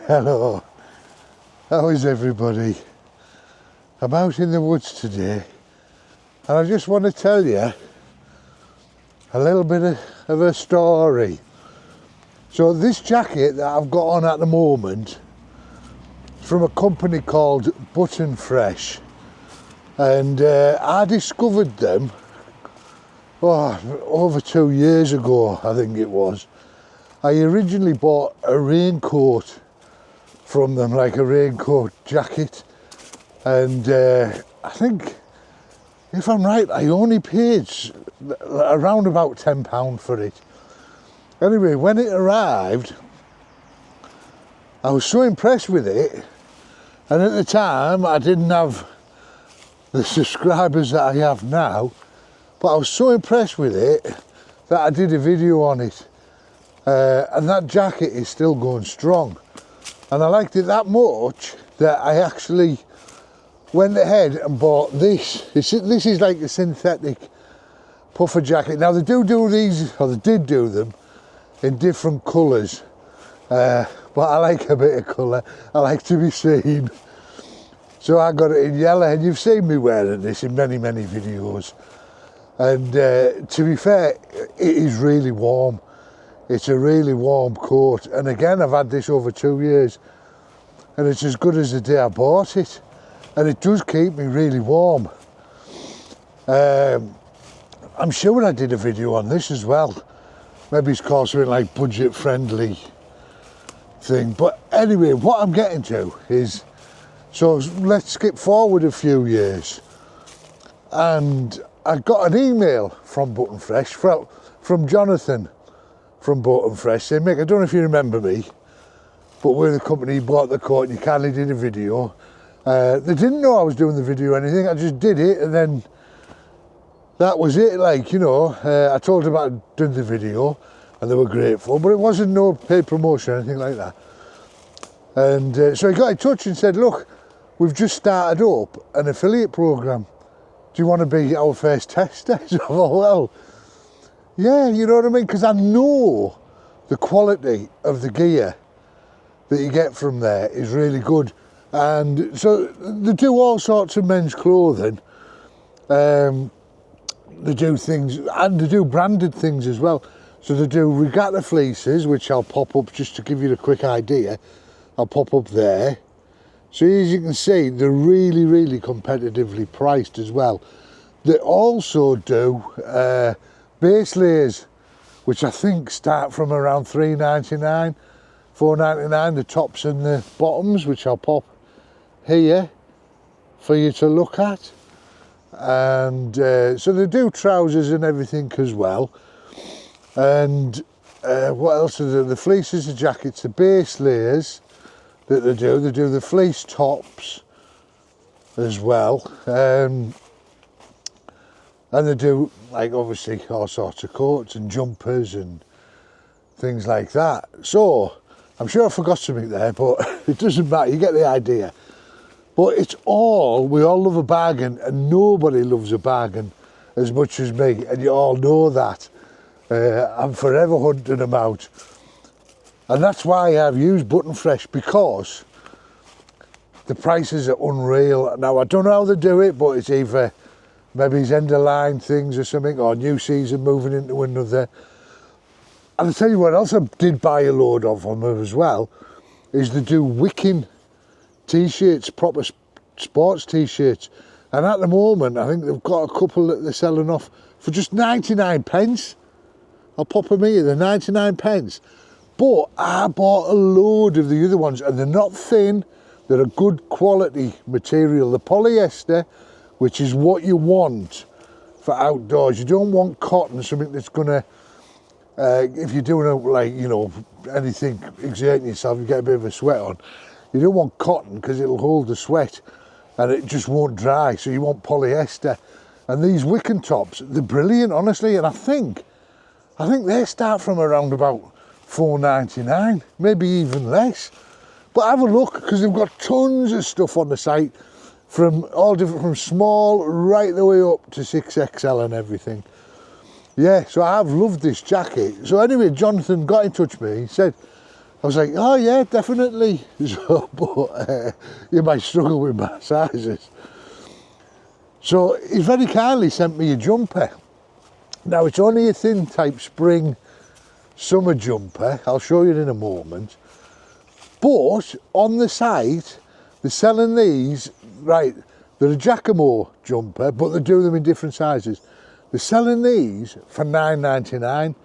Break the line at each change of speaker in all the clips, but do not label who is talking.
Hello, how is everybody? I'm out in the woods today and I just want to tell you a little bit of a story. So this jacket that I've got on at the moment is from a company called Buttonfresh, and I discovered them over 2 years ago, I think it was. I originally bought a raincoat from them, like a raincoat jacket, and I think, if I'm right, I only paid around about £10 for it. Anyway, when it arrived, I was so impressed with it, and at the time I didn't have the subscribers that I have now, but I was so impressed with it that I did a video on it, and that jacket is still going strong. And I liked it that much that I actually went ahead and bought this. This is like a synthetic puffer jacket. Now they do these, or they did do them, in different colours. But I like a bit of colour. I like to be seen. So I got it in yellow, and you've seen me wearing this in many, many videos. And to be fair, it is really warm. It's a really warm coat, and again I've had this over 2 years and it's as good as the day I bought it, and it does keep me really warm. I'm sure I did a video on this as well. Maybe it's called something like budget friendly thing, but anyway, what I'm getting to is, so let's skip forward a few years, and I got an email from Buttonfresh, from Jonathan from Buttonfresh, saying, Mick, I don't know if you remember me, but we're the company who bought the coat and you kindly did a video. They didn't know I was doing the video or anything, I just did it, and then that was it, like, you know. I told them I'd done the video and they were grateful, but it wasn't no paid promotion or anything like that. And so he got in touch and said, look, we've just started up an affiliate program. Do you want to be our first tester? So I thought, well, yeah, you know what I mean? Because I know the quality of the gear that you get from there is really good. And so they do all sorts of men's clothing. They do things, and they do branded things as well. So they do regatta fleeces, which I'll pop up just to give you a quick idea. I'll pop up there. So as you can see, they're really, really competitively priced as well. They also do base layers, which I think start from around £3.99, £4.99, the tops and the bottoms, which I'll pop here for you to look at. And so they do trousers and everything as well. And what else are there? The fleeces, the jackets, the base layers that they do the fleece tops as well. And they do, like, obviously all sorts of coats and jumpers and things like that. So I'm sure I forgot something there, but it doesn't matter, you get the idea. But it's all, we all love a bargain, and nobody loves a bargain as much as me, and you all know that. I'm forever hunting them out. And that's why I've used Buttonfresh, because the prices are unreal. Now, I don't know how they do it, but it's either maybe it's end of line things or something, or new season moving into another. And I'll tell you what else I did buy a load of them as well, is they do wicking t-shirts, proper sports t-shirts. And at the moment, I think they've got a couple that they're selling off for just 99 pence. I'll pop them here, they're 99 pence. But I bought a load of the other ones, and they're not thin, they're a good quality material. The polyester, which is what you want for outdoors. You don't want cotton, something that's gonna, if you're doing like, you know, anything, exerting yourself, you get a bit of a sweat on. You don't want cotton because it'll hold the sweat and it just won't dry. So you want polyester. And these wicking tops, they're brilliant, honestly. And I think they start from around about £4.99, maybe even less. But have a look, because they've got tons of stuff on the site, from all different, from small right the way up to 6XL and everything. Yeah, so I've loved this jacket. So anyway, Jonathan got in touch with me. He said, I was like, oh yeah, definitely. So, but you might struggle with my sizes. So he very kindly sent me a jumper. Now it's only a thin type spring summer jumper. I'll show you in a moment. But on the site, they're selling these, right, they're a Giacomo jumper, but they do them in different sizes. They're selling these for $9.99.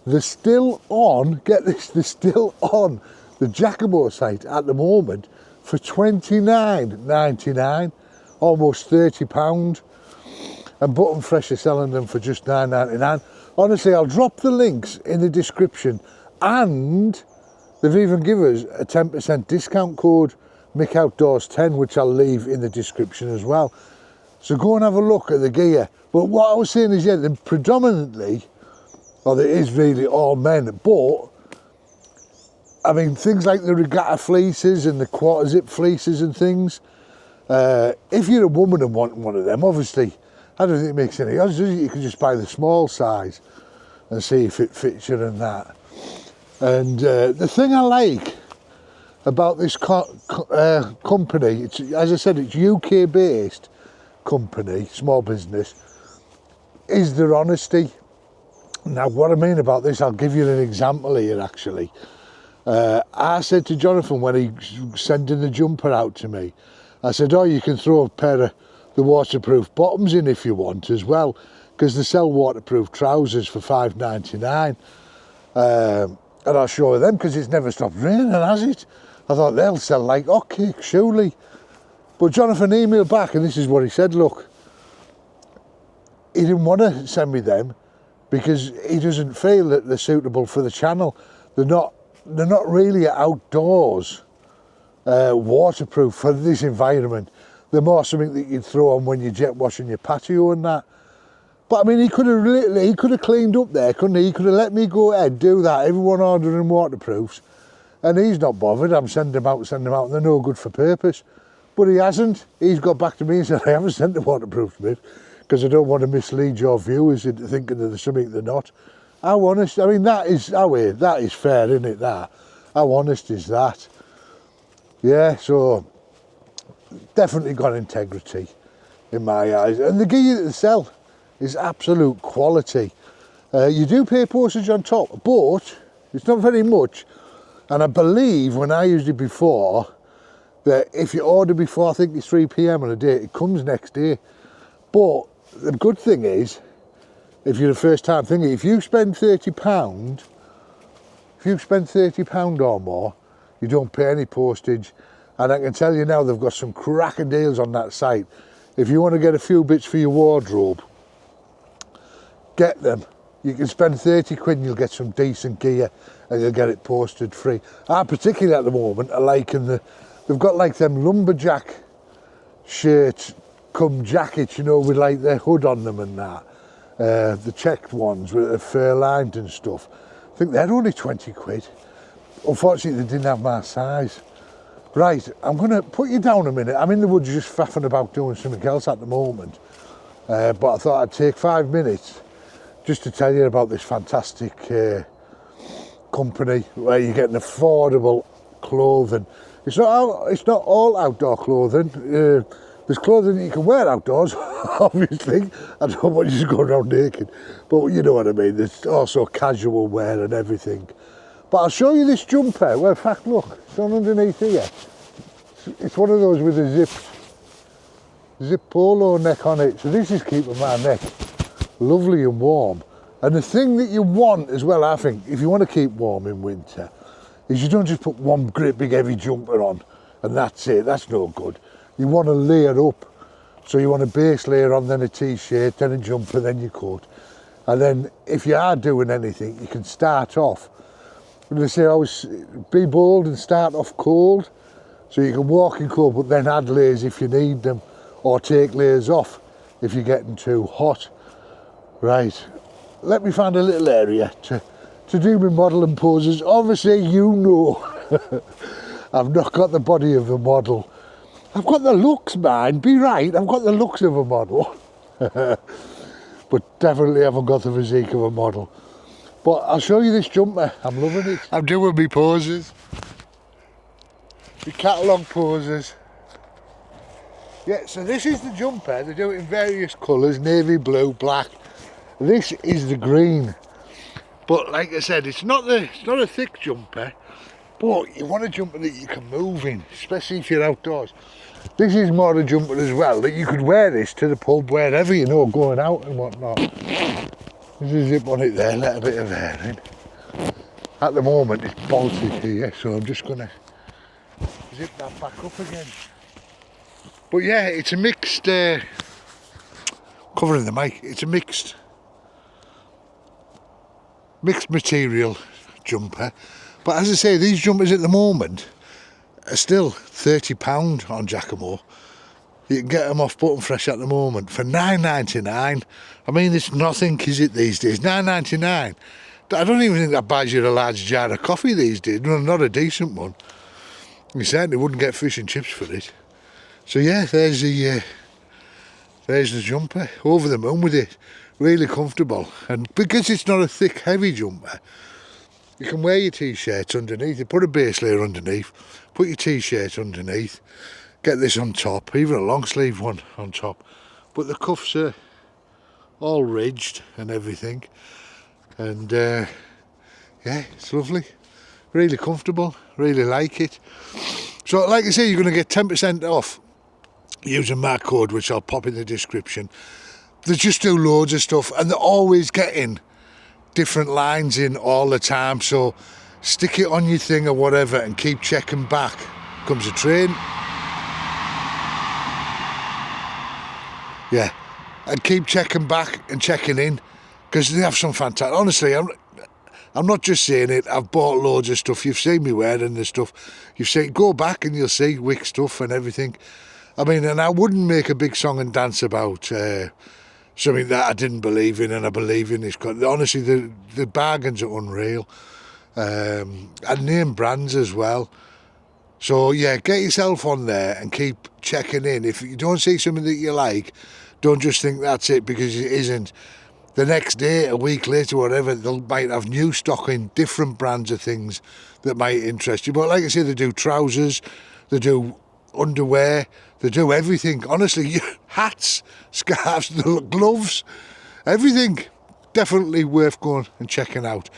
They're still on, get this, they're still on the Giacomo site at the moment for $29.99, almost £30. And Buttonfresh are selling them for just $9.99. Honestly, I'll drop the links in the description, and they've even given us a 10% discount code, MickOutdoors10, which I'll leave in the description as well. So go and have a look at the gear. But what I was saying is, yeah, they're predominantly, well, it is really all men, but I mean, things like the regatta fleeces and the quarter zip fleeces and things, if you're a woman and want one of them, obviously, I don't think it makes any odds, does it? You can just buy the small size and see if it fits you and that. And the thing I like about this company, it's, as I said, it's UK based company, small business, is their honesty. Now what I mean about this, I'll give you an example here actually. I said to Jonathan when he sending the jumper out to me, I said, oh, you can throw a pair of the waterproof bottoms in if you want as well, because they sell waterproof trousers for $5.99. And I'll show you them because it's never stopped raining, has it? I thought they'll sell like hotcakes, surely. But Jonathan emailed back and this is what he said, look, he didn't want to send me them because he doesn't feel that they're suitable for the channel. They're not really outdoors waterproof for this environment. They're more something that you'd throw on when you're jet washing your patio and that. But I mean, he could have cleaned up there, couldn't he? He could have let me go ahead, do that, everyone ordering waterproofs, and he's not bothered. I'm sending them out, and they're no good for purpose. But he hasn't. He's got back to me and said, I haven't sent the waterproofs, mate, because I don't want to mislead your viewers into thinking that there's something they're not. How honest, I mean, that is fair, isn't it, that? How honest is that? Yeah, so definitely got integrity in my eyes. And the gear that they sell is absolute quality. You do pay postage on top, but it's not very much. And I believe when I used it before, that if you order before, I think it's 3 PM on a day, it comes next day. But the good thing is, if you're a first time thingy, if you spend £30, or more, you don't pay any postage. And I can tell you now, they've got some cracking deals on that site. If you want to get a few bits for your wardrobe, get them. You can spend 30 quid and you'll get some decent gear and you'll get it posted free. I particularly at the moment are liking they've got like them lumberjack shirts come jackets, you know, with like their hood on them and that. The checked ones with the fur lined and stuff. I think they're only 20 quid. Unfortunately, they didn't have my size. Right, I'm going to put you down a minute. I'm in the woods just faffing about doing something else at the moment. But I thought I'd take 5 minutes just to tell you about this fantastic company where you get an affordable clothing. It's not all outdoor clothing. There's clothing that you can wear outdoors, obviously. I don't want you to go around naked, but you know what I mean. There's also casual wear and everything. But I'll show you this jumper. Well, in fact, look, it's on underneath here. It's one of those with a zip polo neck on it. So this is keeping my neck lovely and warm. And the thing that you want as well, I think, if you want to keep warm in winter, is you don't just put one great big heavy jumper on and that's it. That's no good. You want to layer up. So you want a base layer on, then a t-shirt, then a jumper, then your coat. And then if you are doing anything, you can start off. They say always be bold and start off cold. So you can walk in cold, but then add layers if you need them, or take layers off if you're getting too hot. Right, let me find a little area to do my modelling poses. Obviously, you know, I've not got the body of a model. I've got the looks, man, be right, I've got the looks of a model. But definitely haven't got the physique of a model. But I'll show you this jumper. I'm loving it. I'm doing my poses. My catalogue poses. Yeah, so this is the jumper. They do it in various colours, navy blue, black. This is the green. But like I said, it's not a thick jumper, but you want a jumper that you can move in, especially if you're outdoors. This is more a jumper as well, that you could wear this to the pub wherever, you know, going out and whatnot. There's a zip on it there, let a bit of air in. At the moment it's bolted here, so I'm just gonna zip that back up again. But yeah, it's a mixed, covering the mic, it's a mixed material jumper. But as I say, these jumpers at the moment are still £30 on Jacamo. You can get them off Buttonfresh at the moment for £9.99. I mean, it's nothing, is it, these days? £9.99. I don't even think that buys you a large jar of coffee these days, not a decent one. You certainly wouldn't get fish and chips for it. So yeah, there's the jumper. Over the moon with it. Really comfortable. And because it's not a thick, heavy jumper, you can wear your t-shirts underneath. You put a base layer underneath, put your t-shirt underneath, get this on top, even a long sleeve one on top. But the cuffs are all ridged and everything. And yeah, it's lovely. Really comfortable, really like it. So like I say, you're going to get 10% off using my code, which I'll pop in the description. They just do loads of stuff, and they're always getting different lines in all the time, so stick it on your thing or whatever and keep checking back. Comes a train. Yeah, and keep checking back and checking in, because they have some fantastic, honestly, I'm not just saying it, I've bought loads of stuff. You've seen me wearing the stuff. You've seen, go back and you'll see Wick stuff and everything. I mean, and I wouldn't make a big song and dance about something that I didn't believe in, and I believe in this. Honestly, the bargains are unreal. And name brands as well. So yeah, get yourself on there and keep checking in. If you don't see something that you like, don't just think that's it, because it isn't. The next day, a week later, whatever, they might have new stock in different brands of things that might interest you. But like I say, they do trousers, they do underwear, they do everything. Honestly, hats, scarves, gloves, everything. Definitely worth going and checking out.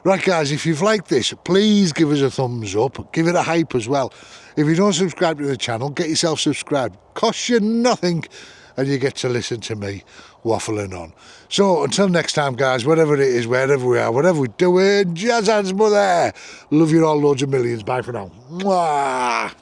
Right guys, if you've liked this, please give us a thumbs up, give it a hype as well. If you don't subscribe to the channel, get yourself subscribed. Costs you nothing, and you get to listen to me waffling on. So until next time guys, whatever it is, wherever we are, whatever we're doing, jazz hands mother. Love you all loads of millions. Bye for now. Mwah.